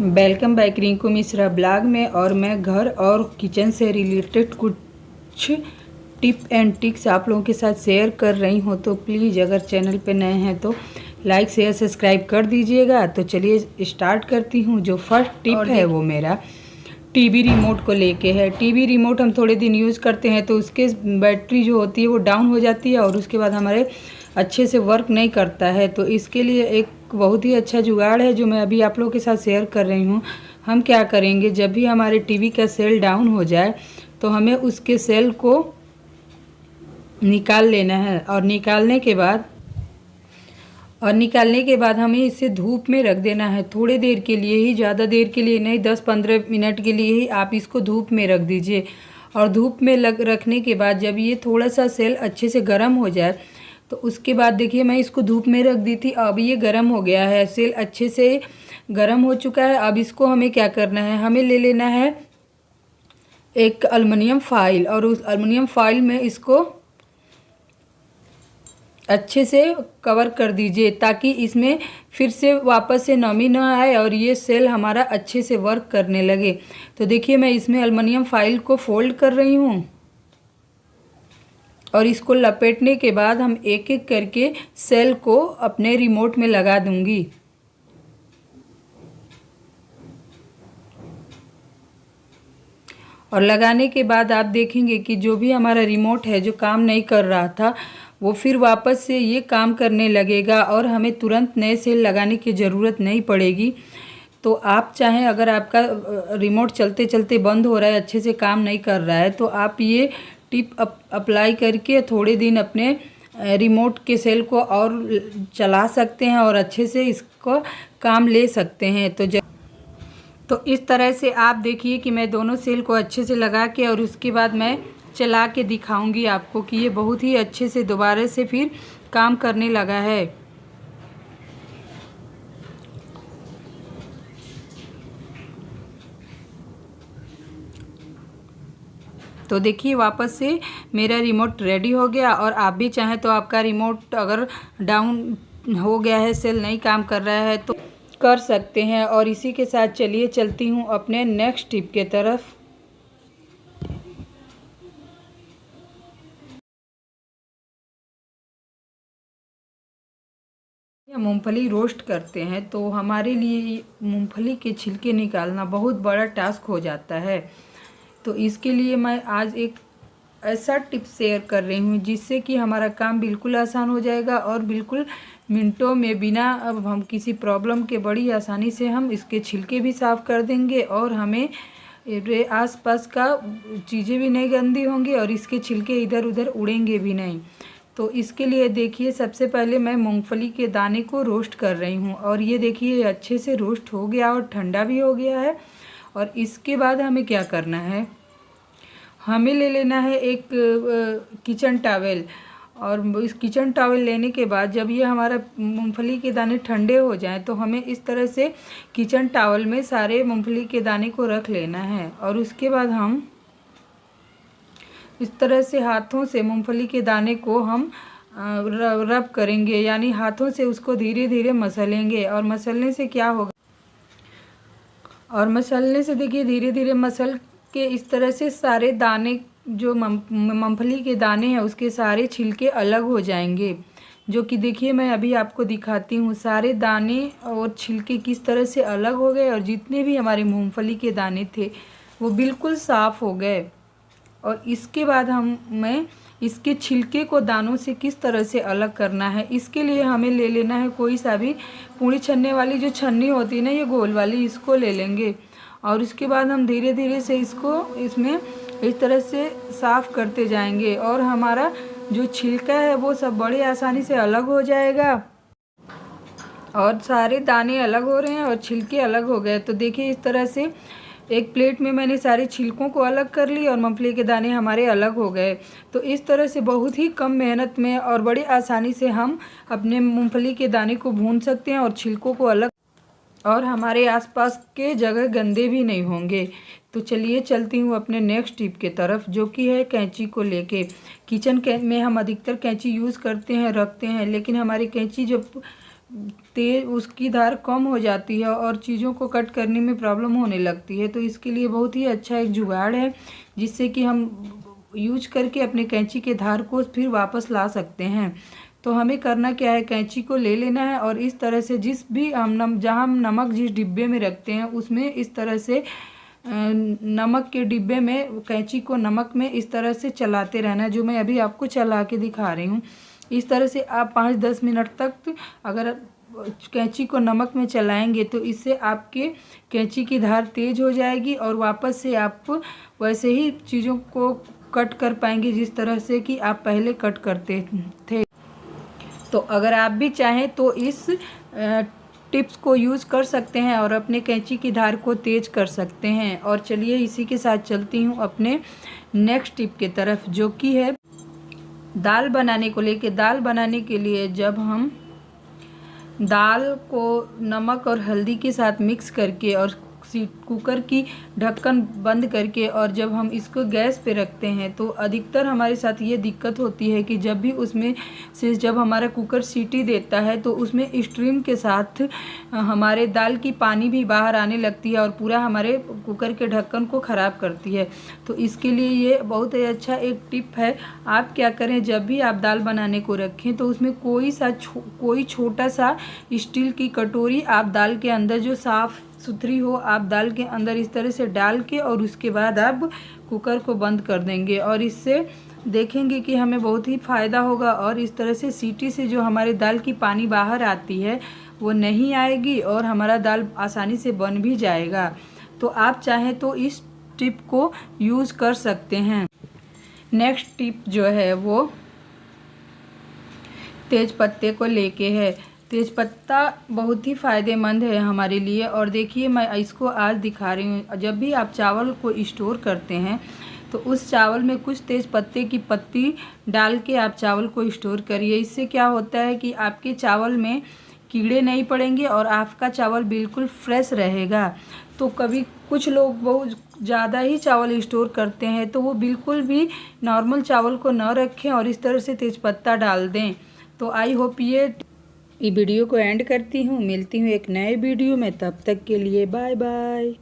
Welcome back Rinku Mishra blog में। और मैं घर और किचन से रिलेटेड कुछ टिप एंड टिक्स आप लोगों के साथ शेयर कर रही हूँ। तो प्लीज़ अगर चैनल पे नए हैं तो लाइक शेयर सब्सक्राइब कर दीजिएगा। तो चलिए स्टार्ट करती हूँ। जो फर्स्ट टिप है वो मेरा टीवी रिमोट को लेके है। टीवी रिमोट हम थोड़े दिन यूज़ करते हैं तो उसके बैटरी जो होती है वो डाउन हो जाती है और उसके बाद हमारे अच्छे से वर्क नहीं करता है। तो इसके लिए एक बहुत ही अच्छा जुगाड़ है जो मैं अभी आप लोगों के साथ शेयर कर रही हूँ। हम क्या करेंगे, जब भी हमारे टीवी का सेल डाउन हो जाए तो हमें उसके सेल को निकाल लेना है और निकालने के बाद हमें इसे धूप में रख देना है थोड़ी देर के लिए ही, ज़्यादा देर के लिए नहीं, 10-15 मिनट के लिए ही आप इसको धूप में रख दीजिए। और धूप में रखने के बाद जब ये थोड़ा सा सेल अच्छे से गर्म हो जाए तो उसके बाद देखिए मैं इसको धूप में रख दी थी, अब ये गर्म हो गया है, सेल अच्छे से गर्म हो चुका है। अब इसको हमें क्या करना है, हमें ले लेना है एक एल्युमिनियम फॉइल और उस एल्युमिनियम फॉइल में इसको अच्छे से कवर कर दीजिए ताकि इसमें फिर से वापस से नमी ना आए और ये सेल हमारा अच्छे से वर्क करने लगे। तो देखिए मैं इसमें एल्युमिनियम फॉइल को फोल्ड कर रही हूँ और इसको लपेटने के बाद हम एक एक करके सेल को अपने रिमोट में लगा दूंगी। और लगाने के बाद आप देखेंगे कि जो भी हमारा रिमोट है जो काम नहीं कर रहा था वो फिर वापस से ये काम करने लगेगा और हमें तुरंत नए सेल लगाने की ज़रूरत नहीं पड़ेगी। तो आप चाहें, अगर आपका रिमोट चलते चलते बंद हो रहा है, अच्छे से काम नहीं कर रहा है, तो आप ये टिप अप्लाई करके थोड़े दिन अपने रिमोट के सेल को और चला सकते हैं और अच्छे से इसको काम ले सकते हैं। तो इस तरह से आप देखिए कि मैं दोनों सेल को अच्छे से लगा के और उसके बाद मैं चला के दिखाऊंगी आपको कि ये बहुत ही अच्छे से दोबारा से फिर काम करने लगा है। तो देखिए वापस से मेरा रिमोट रेडी हो गया। और आप भी चाहें तो आपका रिमोट अगर डाउन हो गया है, सेल नहीं काम कर रहा है, तो कर सकते हैं। और इसी के साथ चलिए चलती हूँ अपने नेक्स्ट टिप के तरफ। मूंगफली रोस्ट करते हैं तो हमारे लिए मूंगफली के छिलके निकालना बहुत बड़ा टास्क हो जाता है। तो इसके लिए मैं आज एक ऐसा टिप शेयर कर रही हूँ जिससे कि हमारा काम बिल्कुल आसान हो जाएगा और बिल्कुल मिनटों में बिना अब हम किसी प्रॉब्लम के बड़ी आसानी से हम इसके छिलके भी साफ़ कर देंगे और हमें आसपास का चीज़ें भी नहीं गंदी होंगी और इसके छिलके इधर उधर उड़ेंगे भी नहीं। तो इसके लिए देखिए सबसे पहले मैं मूंगफली के दाने को रोस्ट कर रही हूँ और ये देखिए अच्छे से रोस्ट हो गया और ठंडा भी हो गया है। और इसके बाद हमें क्या करना है, हमें ले लेना है एक किचन टॉवेल। और इस किचन टॉवेल लेने के बाद जब ये हमारा मूंगफली के दाने ठंडे हो जाएं तो हमें इस तरह से किचन टॉवेल में सारे मूंगफली के दाने को रख लेना है। और उसके बाद हम इस तरह से हाथों से मूंगफली के दाने को हम रब करेंगे, यानी हाथों से उसको धीरे धीरे मसलेंगे। और मसलने से क्या होगा, और मसलने से देखिए धीरे धीरे मसल के इस तरह से सारे दाने जो मूंगफली के दाने हैं उसके सारे छिलके अलग हो जाएंगे। जो कि देखिए मैं अभी आपको दिखाती हूँ, सारे दाने और छिलके किस तरह से अलग हो गए और जितने भी हमारे मूंगफली के दाने थे वो बिल्कुल साफ़ हो गए। और इसके बाद हमें इसके छिलके को दानों से किस तरह से अलग करना है, इसके लिए हमें ले लेना है कोई सा भी पूड़ी छन्ने वाली जो छन्नी होती है ना, ये गोल वाली, इसको ले लेंगे। और उसके बाद हम धीरे धीरे से इसको इसमें इस तरह से साफ़ करते जाएंगे और हमारा जो छिलका है वो सब बड़ी आसानी से अलग हो जाएगा। और सारे दाने अलग हो रहे हैं और छिलके अलग हो गए। तो देखिए इस तरह से एक प्लेट में मैंने सारे छिलकों को अलग कर ली और मूंगफली के दाने हमारे अलग हो गए। तो इस तरह से बहुत ही कम मेहनत में और बड़ी आसानी से हम अपने मूंगफली के दाने को भून सकते हैं और छिलकों को अलग, और हमारे आसपास के जगह गंदे भी नहीं होंगे। तो चलिए चलती हूँ अपने नेक्स्ट टिप के तरफ, जो कि है कैंची को लेके। किचन में हम अधिकतर कैंची यूज़ करते हैं, रखते हैं, लेकिन हमारी कैंची जब तेज उसकी धार कम हो जाती है और चीज़ों को कट करने में प्रॉब्लम होने लगती है। तो इसके लिए बहुत ही अच्छा एक जुगाड़ है जिससे कि हम यूज करके अपने कैंची के धार को फिर वापस ला सकते हैं। तो हमें करना क्या है, कैंची को ले लेना है और इस तरह से जिस भी हम जहाँ हम नमक जिस डिब्बे में रखते हैं उसमें इस तरह से नमक के डिब्बे में कैंची को नमक में इस तरह से चलाते रहना है, जो मैं अभी आपको चला के दिखा रही हूँ। इस तरह से आप 5-10 मिनट तक अगर कैंची को नमक में चलाएंगे तो इससे आपके कैंची की धार तेज हो जाएगी और वापस से आप वैसे ही चीज़ों को कट कर पाएंगे जिस तरह से कि आप पहले कट करते थे। तो अगर आप भी चाहें तो इस टिप्स को यूज़ कर सकते हैं और अपने कैंची की धार को तेज कर सकते हैं। और चलिए इसी के साथ चलती हूँ अपने नेक्स्ट टिप के तरफ, जो कि है दाल बनाने को लेके। दाल बनाने के लिए जब हम दाल को नमक और हल्दी के साथ मिक्स करके और कुकर की ढक्कन बंद करके और जब हम इसको गैस पे रखते हैं तो अधिकतर हमारे साथ ये दिक्कत होती है कि जब भी उसमें से जब हमारा कुकर सीटी देता है तो उसमें स्ट्रीम के साथ हमारे दाल की पानी भी बाहर आने लगती है और पूरा हमारे कुकर के ढक्कन को ख़राब करती है। तो इसके लिए ये बहुत ही अच्छा एक टिप है। आप क्या करें, जब भी आप दाल बनाने को रखें तो उसमें कोई छोटा सा स्टील की कटोरी आप दाल के अंदर जो साफ़ सुथरी हो आप दाल के अंदर इस तरह से डाल के और उसके बाद आप कुकर को बंद कर देंगे और इससे देखेंगे कि हमें बहुत ही फ़ायदा होगा। और इस तरह से सीटी से जो हमारे दाल की पानी बाहर आती है वो नहीं आएगी और हमारा दाल आसानी से बन भी जाएगा। तो आप चाहें तो इस टिप को यूज़ कर सकते हैं। नेक्स्ट टिप जो है वो तेज पत्ते को लेके है। तेज़पत्ता बहुत ही फ़ायदेमंद है हमारे लिए। और देखिए मैं इसको आज दिखा रही हूँ। जब भी आप चावल को स्टोर करते हैं तो उस चावल में कुछ तेज़पत्ते की पत्ती डाल के आप चावल को स्टोर करिए। इससे क्या होता है कि आपके चावल में कीड़े नहीं पड़ेंगे और आपका चावल बिल्कुल फ्रेश रहेगा। तो कभी कुछ लोग बहुत ज़्यादा ही चावल स्टोर करते हैं तो वो बिल्कुल भी नॉर्मल चावल को न रखें और इस तरह से तेज़पत्ता डाल दें। तो आई होप ये वीडियो को एंड करती हूँ। मिलती हूँ एक नए वीडियो में, तब तक के लिए बाय बाय।